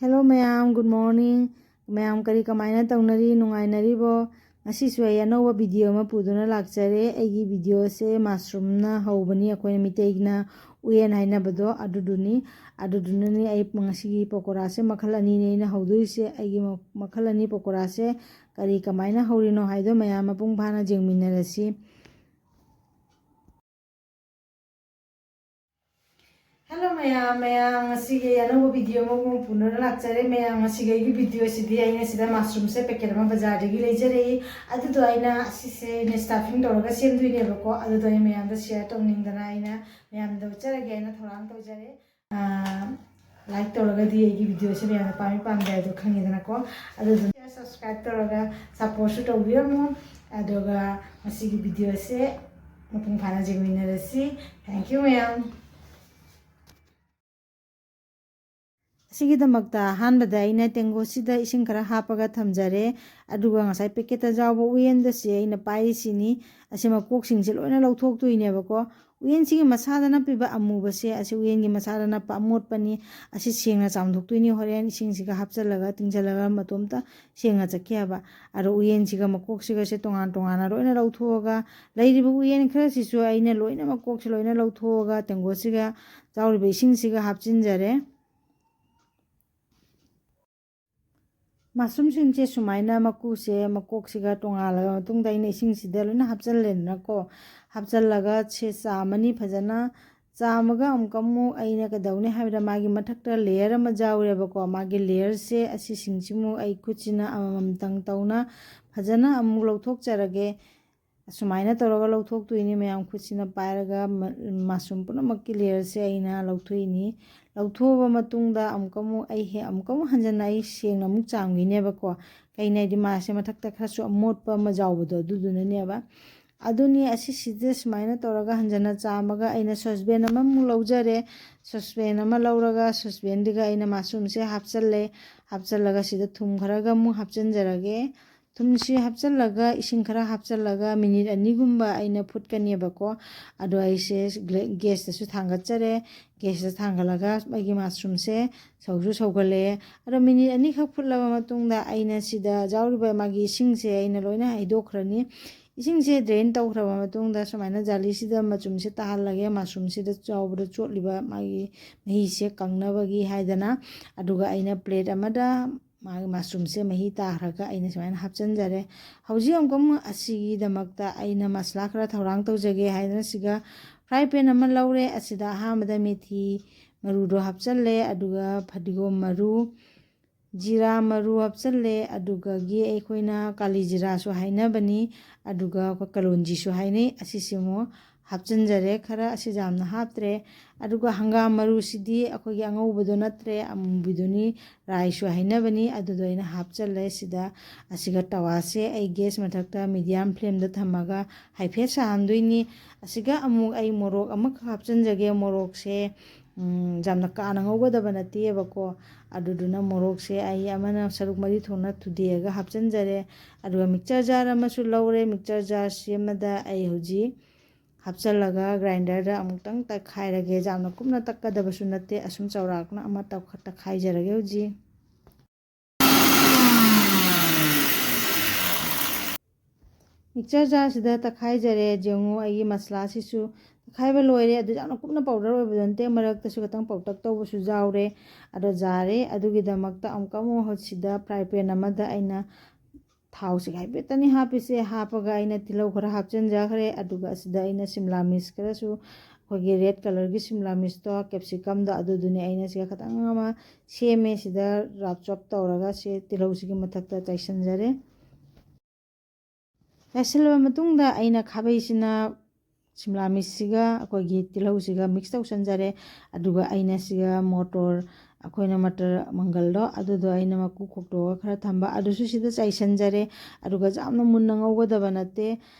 Hello mayam, good morning. Mayam kari kamaina taunari nungainaribo. Ngasisu ay anova video ma puduna lakchare. Aigi video se mushroom na haubani akoina miteigna uyen haina bado aduduni adudunani ay ngasi pokora se makhalani ne na haudui se aigi makhalani pokora se kari kamaina haurino haido mayam mapung phana jengminarasi. Hello mayam sige ano video mo puno na lakchare mayam sige gi video sidi aina sida mushroom se packet ma bazar de gi lejare adu to aina sise ne stuffing toroga semdui ne bako adu to mayam da share tongning dana aina mayam da chara ge na thorang to jare like toroga di gi video se mayam pami pam da do khangi dana ko adu to subscribe toroga support to video mo adu ga sige video se mapung phana jengmina rasi. Thank you mayam. Sigidamagta hanbada aina tengo sida ising khara hapaga thamjare aduga ngasai packet jawbo uyen da se aina pai sini asema kok singse loina lauthok tuine bako uyen sigi masada na piba amuba se ase uyen gi masada na pa amot pani ase sengna chamdok tuini horen ising siga hapchalaga tingchalaga matomta senga chakyaba aro uyen siga makok siga se tongan tongana loina lauthoga lairiba uyen khara sisu aina loina makok se loina lauthoga tengo siga jawriba ising siga hapchinjare. Mushroom singse sumaina makuse makoksiga tongalaga matungda ina ising sida loina hapchallenna ko hapchallaga che chamani phajana chamaga amkamu aina kadaune habira magi mathakta layer ama jawreba ko magi layer se asi singchimu ai kuchina amam tang tauna phajana amu lauthok charage sumaina toroga lauthok tuini mayam kuchina pairaga mushroom puna makki layer se aina lauthuini lauthoba matungda amkamu ai he amkamu hanjana ai sengna mu chamgine bako kaina di mase mathakta kharasu amotpa ma jawbodo duduna neba aduni asi side sumaina toraga hanjana chamaga aina sosben ama mu laujare sosben ama lauraga sosben diga aina mushroom se hapchallaga sida thum kharaga mu hapchanjarage tumsi hapchallaga ising khara hapchallaga minute ani gumba aina phutkani bako ado aise gas ta su thangachare gas ta thangalaga magi mushroom se sauju saugale aro minute ani khak phulaba matungda aina sida jawriba magi ising se aina loina haidokhrani ising se drain tawkhraba matungda sumaina jali sida machum se tahalage mushroom sida chawbra chotliba magi mahi se kangnabagi haidana aduga aina plate amada magi mushroom se mahi tahraga aina sumaina hapchanjare hauji amkam asigi damakta aina masala khara thorang tawjage haidana siga fry pan ama laure asida ahamada methi maru do hapchalle aduga phadigom maru jira maru hapchalle aduga gi ekoina kali jira so hainabani aduga kalonji so hainai asisimo hapchanjare khara asijamna haptre aduga hangam maru sidi akogi angaubodo natre amubidoni rai so hainabani adudo ina hapchalle sida asiga tawase ai gas mathakta medium flame da thamaga haife sahandoini asiga amu ai morok amak hapchanjage morok se jamna kana ngaugodaba nate bako aduduna morok se ai amana saruk mari thona thudega hapchanjare aduga mixture jar amasu laure mixture jar semada ai hoji hapchallaga grinder da amutang takhairage jamna kumna takkadabasu nate asum chawrakna ama takkhaijaraga hoji mixture jar sida takhaijare jengu ai masala sisu khaiba loire adu jamna kumna powder oibodonte marak tasu katang powtak tawbasu jawre ado jare adugi damakta amkamu hotsida fry pan amada aina thau se haibetani hapise hapaga aina tilau khara hapchanjakhre aduga asida aina simla mirs karasu khogi red color gi simla mirs to capsicum da aduduni aina siga khatang ama seme sida rap chop tawraga se tilau sigi mathakta chaisanjare chaisalba matungda aina khabaisina simla missiga akogi tilau siga mix tawsanjare aduga aina siga motor akoina matar mangal do adudo aina maku khokto khara thamba adusu sida chaisanjare aduga jamna munna ngaugodaba nate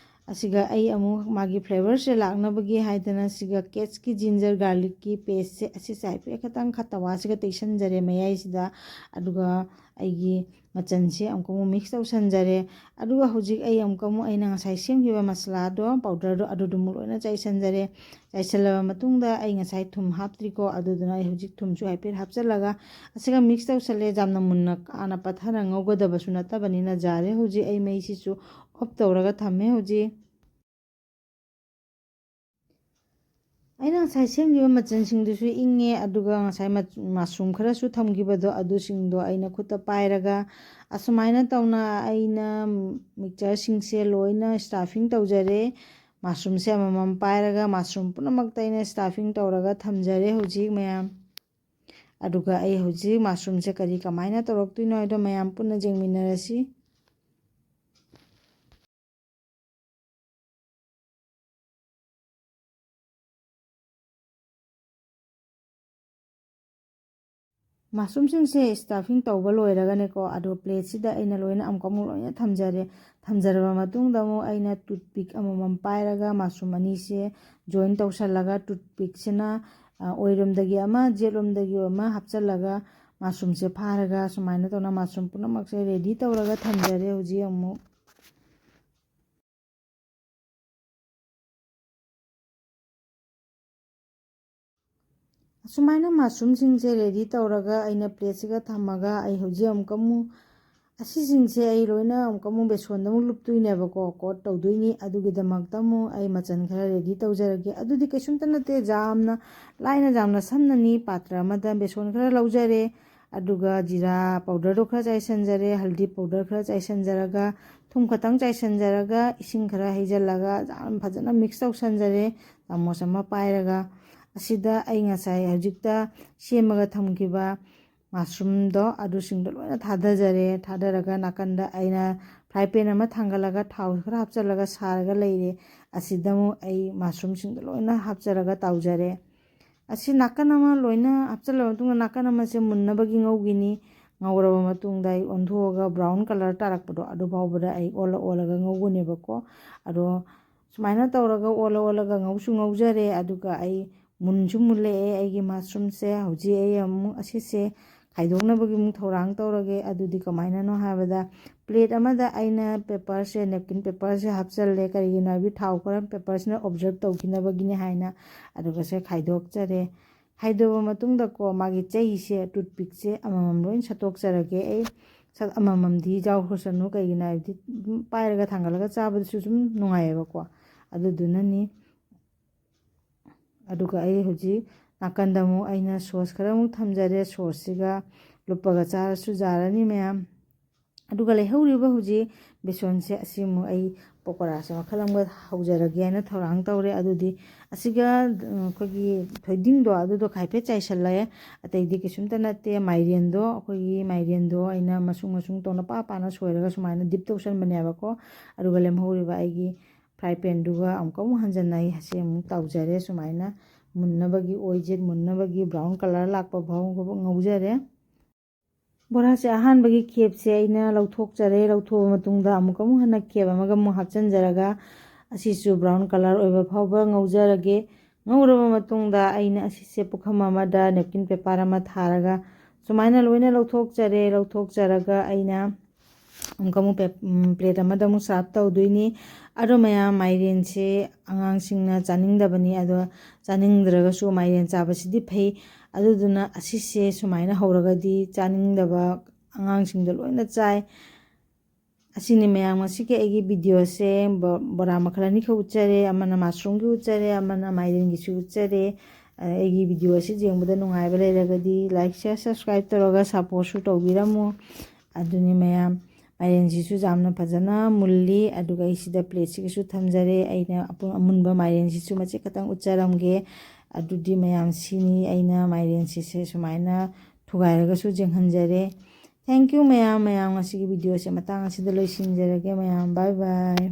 ꯑꯁꯤꯒ ꯑꯩ ꯑꯃꯨꯛ ꯃꯥꯒꯤ ꯐ꯭ꯂꯦꯕꯔꯁꯦ ꯂꯥꯛꯅꯕꯒꯤ ꯍꯥꯏꯗꯅ ꯁꯤꯒ ꯀꯦꯠꯁꯀꯤ ginger ꯒꯥꯔꯂꯤꯛꯀꯤ ꯄꯦꯁꯁꯦ ꯑꯁꯤꯁꯦ ꯍꯥꯏꯐꯦꯠ ꯈꯤꯇꯪ ꯇꯋꯥꯁꯤꯒ ꯇꯩꯁꯟꯖꯔꯦ ꯃꯌꯥꯏꯁꯤꯗ ꯑꯗꯨꯒ ꯑꯩꯒꯤ ꯃꯆꯟꯁꯦ ꯑꯃꯨꯛ ꯃꯤꯛꯁ ꯇꯧꯁꯟꯖꯔꯦ ꯑꯗꯨꯒ ꯍꯧꯖꯤꯛ ꯑꯩ ꯑꯃꯨꯛ ꯑꯩꯅ ꯉꯁꯥꯏ ꯁꯦꯝꯈꯤꯕ ꯃꯁꯂꯥꯗꯣ ꯄꯥꯎꯗꯔꯗꯣ ꯑꯗꯨꯗꯨꯃꯨꯛ ꯂꯣꯏꯅ ꯆꯥꯏꯁꯟꯖꯔꯦ ꯆꯥꯏꯁꯜꯂꯕ ꯃꯇꯨꯡꯗ ꯑꯩ ꯉꯁꯥꯏ ꯊꯨꯝ ꯍꯥꯞꯇ꯭ꯔꯤꯀꯣ ꯑꯗꯨꯗꯨꯅ ꯑꯩ ꯍꯧꯖꯤꯛ ꯊꯨꯝꯁꯨ ꯍꯥꯏꯐꯦꯠ ꯍꯥꯞꯆꯜꯂꯒ ꯑꯁꯤꯒ ꯃꯤꯛꯁ ꯇꯧꯁꯜꯂꯦ ꯌꯥꯝꯅ ꯃꯨꯟꯅ ꯀꯥꯅ ꯄꯠꯊꯅ ꯉꯧꯒꯗꯕꯁꯨ ꯅꯠꯇꯕꯅꯤꯅ ꯖꯥꯔꯦ ꯍꯧꯖꯤꯛ ꯑꯩ ꯃꯩꯁꯤꯁꯨ ꯑꯣꯐ ꯇꯧꯔꯒ ꯊꯝꯃꯦ ꯍꯧꯖꯤꯛ ꯑꯩꯅ ꯉꯁꯥꯏ ꯁꯦꯝꯈꯤꯕ ꯃꯆꯜꯁꯤꯡꯗꯨꯁꯨ ꯏꯪꯉꯦ ꯑꯗꯨꯒ ꯉꯁꯥꯏ ꯃꯁꯔꯨꯝ ꯈꯔꯁꯨ ꯊꯝꯈꯤꯕꯗꯣ ꯑꯗꯨꯁꯤꯡꯗꯣ ꯑꯩꯅ ꯈꯨꯠꯇ ꯄꯥꯏꯔꯒ ꯑꯁꯨꯃꯥꯏꯅ ꯇꯧꯅ ꯑꯩꯅ ꯃꯤꯛꯆꯔꯁꯤꯡꯁꯦ ꯂꯣꯏꯅ ꯁ꯭ꯇꯥꯐꯤꯡ ꯇꯧꯖꯔꯦ ꯃꯁꯔꯨꯝꯁꯦ ꯑꯃꯃꯝ ꯄꯥꯏꯔꯒ ꯃꯁꯔꯨꯝ ꯄꯨꯝꯅꯃꯛꯇ ꯑꯩꯅ ꯁ꯭ꯇꯥꯐꯤꯡ ꯇꯧꯔꯒ ꯊꯝꯖꯔꯦ ꯍꯧꯖꯤꯛ ꯃꯌꯥꯝ ꯑꯗꯨꯒ ꯑꯩ ꯍꯧꯖꯤꯛ ꯃꯁꯔꯨꯝꯁꯦ ꯀꯃꯥꯏꯅ ꯇꯧꯔꯛꯇꯣꯏꯅꯣ ꯍꯥꯏꯗꯣ ꯃꯌꯥꯝ ꯄꯨꯟꯅ ꯌꯦꯡꯃꯤꯟꯅꯔꯁꯤ ꯃꯁꯔꯨꯝꯁꯤꯡꯁꯦ ꯁ꯭ꯇꯥꯐꯤꯡ ꯇꯧꯕ ꯂꯣꯏꯔꯒꯅꯦꯀꯣ ꯑꯗꯣ ꯄ꯭ꯂꯦꯠꯁꯤꯗ ꯑꯩꯅ ꯂꯣꯏꯅ ꯑꯃꯨꯛ ꯂꯣꯏꯅ ꯊꯝꯖꯔꯕ ꯃꯇꯨꯡꯗ ꯑꯃꯨꯛ ꯑꯩꯅ ꯇꯨꯠꯄꯤꯛ ꯑꯃꯃꯝ ꯄꯥꯏꯔꯒ ꯃꯁꯔꯨꯝ ꯑꯅꯤꯁꯦ ꯖꯣꯏꯟ ꯇꯧꯁꯜꯂꯒ ꯇꯨꯠꯄꯤꯛꯁꯤꯅ ꯑꯣꯏꯔꯣꯝꯗꯒꯤ ꯑꯃ ꯖꯦꯠꯂꯣꯝꯗꯒꯤ ꯑꯃ ꯍꯥꯞꯆꯜꯂꯒ ꯃꯁꯔꯨꯝꯁꯦ ꯐꯥꯔꯒ ꯁꯨꯃꯥꯏꯅ ꯇꯧꯅ ꯃꯁꯔꯨꯝ ꯄꯨꯝꯅꯃꯛꯁꯦ ꯔꯦꯗꯤ ꯇꯧꯔꯒ ꯊꯝꯖꯔꯦ ꯍꯧꯖꯤꯛ ꯑꯃꯨꯛ ꯑꯁꯨꯃꯥꯏꯅ ꯃꯁꯔꯨꯝꯁꯤꯡꯁꯦ ꯔꯦꯗꯤ ꯇꯧꯔꯒ ꯑꯩꯅ ꯄ꯭ꯂꯦꯠꯁꯤꯒ ꯊꯝꯃꯒ ꯑꯩ ꯍꯧꯖꯤꯛ ꯑꯃꯨꯛ ꯑꯁꯤꯁꯤꯡꯁꯦ ꯑꯩ ꯂꯣꯏꯅ ꯑꯃꯨꯛ ꯕꯦꯁꯣꯟꯗ ꯑꯃꯨꯛ ꯂꯨꯞꯇꯣꯏꯅꯦꯕꯀꯣ ꯀꯣꯠ ꯇꯧꯗꯣꯏꯅꯤ ꯑꯗꯨꯒꯤꯗꯃꯛꯇ ꯑꯃꯨꯛ ꯑꯩ ꯃꯆꯜ ꯈꯔ ꯔꯦꯗꯤ ꯇꯧꯖꯔꯒꯦ ꯑꯗꯨꯗꯤ ꯀꯩꯁꯨꯝꯇ ꯅꯠꯇꯦ ꯌꯥꯝꯅ ꯂꯥꯏꯅ ꯌꯥꯝꯅ ꯁꯝꯅꯅꯤ ꯄꯥꯇ꯭ꯔ ꯑꯃꯗ ꯕꯦꯁꯣꯟ ꯈꯔ ꯂꯧꯖꯔꯦ ꯑꯗꯨꯒ ꯖꯤꯔꯥ ꯄꯥꯎꯗꯔꯗꯣ ꯈꯔ ꯆꯥꯏꯁꯟꯖꯔꯦ ꯍꯜꯗꯤ ꯄꯥꯎꯗꯔ ꯈꯔ ꯆꯥꯏꯁꯟꯖꯔꯒ ꯊꯨꯝ ꯈꯛꯇꯪ ꯆꯥꯏꯁꯟꯖꯔꯒ ꯏꯁꯤꯡ ꯈꯔ ꯍꯩꯖꯤꯜꯂꯒ ꯌꯥꯝ ꯐꯖꯅ ꯃꯤꯛꯁ ꯇꯧꯁꯟꯖꯔꯦ ꯆꯥꯃꯁ ꯑꯃ ꯄꯥꯏꯔꯒ ꯑꯁꯤꯗ ꯑꯩ ꯉꯁꯥꯏ ꯍꯧꯖꯤꯛꯇ ꯁꯦꯝꯃꯒ ꯊꯝꯈꯤꯕ ꯃꯁꯔꯨꯝꯗꯣ ꯑꯗꯨꯁꯤꯡꯗꯣ ꯂꯣꯏꯅ ꯊꯥꯗꯖꯔꯦ ꯊꯥꯗꯔꯒ ꯅꯥꯀꯟꯗ ꯑꯩꯅ ꯐ꯭ꯔꯥꯏ ꯄꯦꯟ ꯑꯃ ꯊꯥꯡꯒꯠꯂꯒ ꯊꯥꯎ ꯈꯔ ꯍꯥꯞꯆꯤꯜꯂꯒ ꯁꯥꯔꯒ ꯂꯩꯔꯦ ꯑꯁꯤꯗ ꯑꯃꯨꯛ ꯑꯩ ꯃꯁꯔꯨꯝꯁꯤꯡꯗꯣ ꯂꯣꯏꯅ ꯍꯥꯞꯆꯔꯒ ꯇꯥꯎꯖꯔꯦ ꯑꯁꯤ ꯅꯥꯀꯟ ꯑꯃ ꯂꯣꯏꯅ ꯍꯥꯞꯆꯤꯜꯂꯕ ꯃꯇꯨꯡꯗ ꯅꯥꯀꯟ ꯑꯃꯁꯦ ꯃꯨꯟꯅꯕꯒꯤ ꯉꯧꯈꯤꯅꯤ ꯉꯧꯔꯕ ꯃꯇꯨꯡꯗ ꯑꯩ ꯑꯣꯟꯊꯣꯛꯑꯒ ꯕ꯭ꯔꯥꯎꯟ ꯀꯂꯔ ꯇꯥꯔꯛꯄꯗꯣ ꯑꯗꯨ ꯐꯥꯎꯕꯗ ꯑꯩ ꯑꯣꯜꯂꯒ ꯉꯧꯒꯅꯦꯕꯀꯣ ꯑꯗꯣ ꯁꯨꯃꯥꯏꯅ ꯇꯧꯔꯒ ꯑꯣꯜꯂꯒ ꯉꯧꯁꯨ ꯉꯧꯖꯔꯦ ꯑꯗꯨꯒ ꯑꯩ ꯃꯨꯟꯁꯨ ꯃꯨꯜꯂꯛꯑꯦ ꯑꯩꯒꯤ ꯃꯁꯔꯨꯝꯁꯦ ꯍꯧꯖꯤꯛ ꯑꯩ ꯑꯃꯨꯛ ꯑꯁꯤꯁꯦ ꯈꯥꯏꯗꯣꯛꯅꯕꯒꯤ ꯑꯃꯨꯛ ꯊꯧꯔꯥꯡ ꯇꯧꯔꯒꯦ ꯑꯗꯨꯗꯤ ꯀꯃꯥꯏꯅꯅꯣ ꯍꯥꯏꯕꯗ ꯄ꯭ꯂꯦꯠ ꯑꯃꯗ ꯑꯩꯅ ꯄꯦꯄꯔꯁꯦ ꯅꯦꯞꯀꯤꯟ ꯄꯦꯄꯔꯁꯦ ꯍꯥꯞꯆꯜꯂꯦ ꯀꯔꯤꯒꯤꯅꯣ ꯍꯥꯏꯕꯗꯤ ꯊꯥꯎ ꯈꯔ ꯄꯦꯄꯔꯁꯤꯅ ꯑꯣꯕꯖꯔꯞ ꯇꯧꯈꯤꯅꯕꯒꯤꯅꯤ ꯍꯥꯏꯅ ꯑꯗꯨꯒ ꯁꯦ ꯈꯥꯏꯗꯣꯛꯆꯔꯦ ꯈꯥꯏꯗꯣꯛꯑꯕ ꯃꯇꯨꯡꯗꯀꯣ ꯃꯥꯒꯤ ꯆꯩꯁꯦ ꯇꯨꯠꯄꯤꯛꯁꯦ ꯑꯃꯃꯝ ꯂꯣꯏ ꯁꯠꯇꯣꯛꯆꯔꯒꯦ ꯑꯩ ꯑꯃꯃꯝꯗꯤ ꯌꯥꯎꯈ꯭ꯔꯁꯅꯨ ꯀꯩꯒꯤꯅꯣ ꯍꯥꯏꯕꯗꯤ ꯄꯥꯏꯔꯒ ꯊꯥꯡꯒꯠꯂꯒ ꯆꯥꯕꯗꯁꯨ ꯁꯨꯝ ꯅꯨꯡꯉꯥꯏꯌꯦꯕꯀꯣ ꯑꯗꯨꯗꯨꯅꯅꯤ ꯑꯗꯨꯒ ꯑꯩ ꯍꯧꯖꯤꯛ ꯅꯥꯀꯟꯗ ꯑꯃꯨꯛ ꯑꯩꯅ ꯁꯣꯁ ꯈꯔ ꯑꯃꯨꯛ ꯊꯝꯖꯔꯦ ꯁꯣꯁꯁꯤꯒ ꯂꯨꯞꯄꯒ ꯆꯥꯔꯁꯨ ꯌꯥꯔꯅꯤ ꯃꯌꯥꯝ ꯑꯗꯨꯒ ꯂꯩꯍꯧꯔꯤꯕ ꯍꯧꯖꯤꯛ ꯕꯦꯁꯣꯟꯁꯦ ꯑꯁꯤꯃꯨꯛ ꯑꯩ ꯄꯀꯣꯔꯥꯁꯦ ꯃꯈꯜ ꯑꯃꯒ ꯍꯧꯖꯔꯒꯦ ꯍꯥꯏꯅ ꯊꯧꯔꯥꯡ ꯇꯧꯔꯦ ꯑꯗꯨꯗꯤ ꯑꯁꯤꯒ ꯑꯩꯈꯣꯏꯒꯤ ꯊꯣꯏꯗꯤꯡꯗꯣ ꯑꯗꯨꯗꯣ ꯍꯥꯏꯐꯦꯠ ꯆꯥꯏꯁꯜꯂꯛꯑꯦ ꯑꯇꯩꯗꯤ ꯀꯩꯁꯨꯝꯇ ꯅꯠꯇꯦ ꯃꯥꯏꯔꯦꯟꯗꯣ ꯑꯩꯈꯣꯏꯒꯤ ꯃꯥꯏꯔꯦꯟꯗꯣ ꯑꯩꯅ ꯃꯁꯨꯡ ꯇꯧꯅ ꯄꯥꯅ ꯁꯣꯏꯔꯒ ꯁꯨꯃꯥꯏꯅ ꯗꯤꯞ ꯇꯧꯁꯟꯕꯅꯦꯕꯀꯣ ꯑꯗꯨꯒ ꯂꯦꯝꯍꯧꯔꯤꯕ ꯑꯩꯒꯤ ꯐ꯭ꯔꯥꯏ ꯄꯦꯟꯗꯨꯒ ꯑꯃꯨꯛ ꯍꯟꯖꯟꯅ ꯑꯩ ꯍꯁꯦ ꯑꯃꯨꯛ ꯇꯧꯖꯔꯦ ꯁꯨꯃꯥꯏꯅ ꯃꯨꯟꯅꯕꯒꯤ ꯑꯣꯏꯖꯦꯠ ꯃꯨꯟꯅꯕꯒꯤ ꯕ꯭ꯔꯥꯎꯟ ꯀꯂꯔ ꯂꯥꯛꯄ ꯐꯥꯎꯕ ꯉꯧꯖꯔꯦ ꯕꯣꯔꯥꯁꯦ ꯑꯍꯥꯟꯕꯒꯤ ꯈꯦꯞꯁꯦ ꯑꯩꯅ ꯂꯧꯊꯣꯛꯆꯔꯦ ꯂꯧꯊꯣꯛꯑꯕ ꯃꯇꯨꯡꯗ ꯑꯃꯨꯛ ꯍꯟꯅ ꯈꯦꯞ ꯑꯃꯒ ꯑꯃꯨꯛ ꯍꯥꯞꯆꯤꯟꯖꯔꯒ ꯑꯁꯤꯁꯨ ꯕ꯭ꯔꯥꯎꯟ ꯀꯂꯔ ꯑꯣꯏꯕ ꯐꯥꯎꯕ ꯉꯧꯖꯔꯒꯦ ꯉꯧꯔꯕ ꯃꯇꯨꯡꯗ ꯑꯩꯅ ꯑꯁꯤꯁꯦ ꯄꯨꯈꯝ ꯑꯃꯗ ꯅꯦꯞꯀꯤꯟ ꯄꯦꯄꯔ ꯑꯃ ꯊꯥꯔꯒ ꯁꯨꯃꯥꯏꯅ ꯂꯣꯏꯅ ꯂꯧꯊꯣꯛꯆꯔꯒ ꯑꯩꯅ ꯑꯃꯨꯛ ꯄ꯭ꯂꯦꯠ ꯑꯃꯗ ꯑꯃꯨꯛ ꯁꯥꯔꯞ ꯇꯧꯗꯣꯏꯅꯤ ꯑꯗꯣ ꯃꯌꯥꯝ ꯃꯥꯏꯔꯦꯟꯁꯦ ꯑꯉꯥꯡꯁꯤꯡꯅ ꯆꯥꯅꯤꯡꯗꯕꯅꯤ ꯑꯗꯣ ꯆꯥꯅꯤꯡꯗ꯭ꯔꯒꯁꯨ ꯃꯥꯏꯔꯦꯟ ꯆꯥꯕꯁꯤꯗꯤ ꯐꯩ ꯑꯗꯨꯗꯨꯅ ꯑꯁꯤꯁꯦ ꯁꯨꯃꯥꯏꯅ ꯍꯧꯔꯒꯗꯤ ꯆꯥꯅꯤꯡꯗꯕ ꯑꯉꯥꯡꯁꯤꯡꯗꯣ ꯂꯣꯏꯅ ꯆꯥꯏ ꯑꯁꯤꯅꯤ ꯃꯌꯥꯝ ꯉꯁꯤꯒꯤ ꯑꯩꯒꯤ ꯚꯤꯗꯤꯑꯣꯁꯦ ꯕꯣꯔꯥ ꯃꯈꯜ ꯑꯅꯤꯈꯛ ꯎꯠꯆꯔꯦ ꯑꯃꯅ ꯃꯁꯔꯨꯝꯒꯤ ꯎꯠꯆꯔꯦ ꯑꯃꯅ ꯃꯥꯏꯔꯦꯟꯒꯤꯁꯨ ꯎꯠꯆꯔꯦ ꯑꯩꯒꯤ ꯚꯤꯗꯤꯑꯣ ꯑꯁꯤ ꯌꯦꯡꯕꯗ ꯅꯨꯡꯉꯥꯏꯕ ꯂꯩꯔꯒꯗꯤ ꯂꯥꯏꯛ ꯁꯤꯌꯔ ꯁꯕꯁꯀ꯭ꯔꯥꯏꯕ ꯇꯧꯔꯒ ꯁꯞꯄꯣꯔꯠꯁꯨ ꯇꯧꯕꯤꯔꯝꯃꯨ ꯑꯗꯨꯅꯤ ꯃꯌꯥꯝ ꯃꯥꯏꯔꯦꯟꯁꯤꯁꯨ ꯌꯥꯝꯅ ꯐꯖꯅ ꯃꯨꯜꯂꯤ ꯑꯗꯨꯒ ꯑꯩ ꯁꯤꯗ ꯄ꯭ꯂꯦꯠꯁꯤꯒꯁꯨ ꯊꯝꯖꯔꯦ ꯑꯩꯅ ꯑꯃꯨꯟꯕ ꯃꯥꯏꯔꯦꯟꯁꯤꯁꯨ ꯃꯆꯦꯠ ꯈꯛꯇꯪ ꯎꯠꯆꯔꯝꯒꯦ ꯑꯗꯨꯗꯤ ꯃꯌꯥꯝ ꯁꯤꯅꯤ ꯑꯩꯅ ꯃꯥꯏꯔꯦꯟꯁꯤꯁꯦ ꯁꯨꯃꯥꯏꯅ ꯊꯨꯒꯥꯏꯔꯒꯁꯨ ꯌꯦꯡꯍꯟꯖꯔꯦ ꯊꯦꯡꯛ ꯌꯨ ꯃꯌꯥꯝ ꯉꯁꯤꯒꯤ ꯚꯤꯗꯤꯑꯣꯁꯦ ꯃꯇꯥꯡ ꯑꯁꯤꯗ ꯂꯣꯏꯁꯤꯟꯖꯔꯒꯦ ꯃꯌꯥꯝ ꯕꯥꯏ ꯕꯥꯏ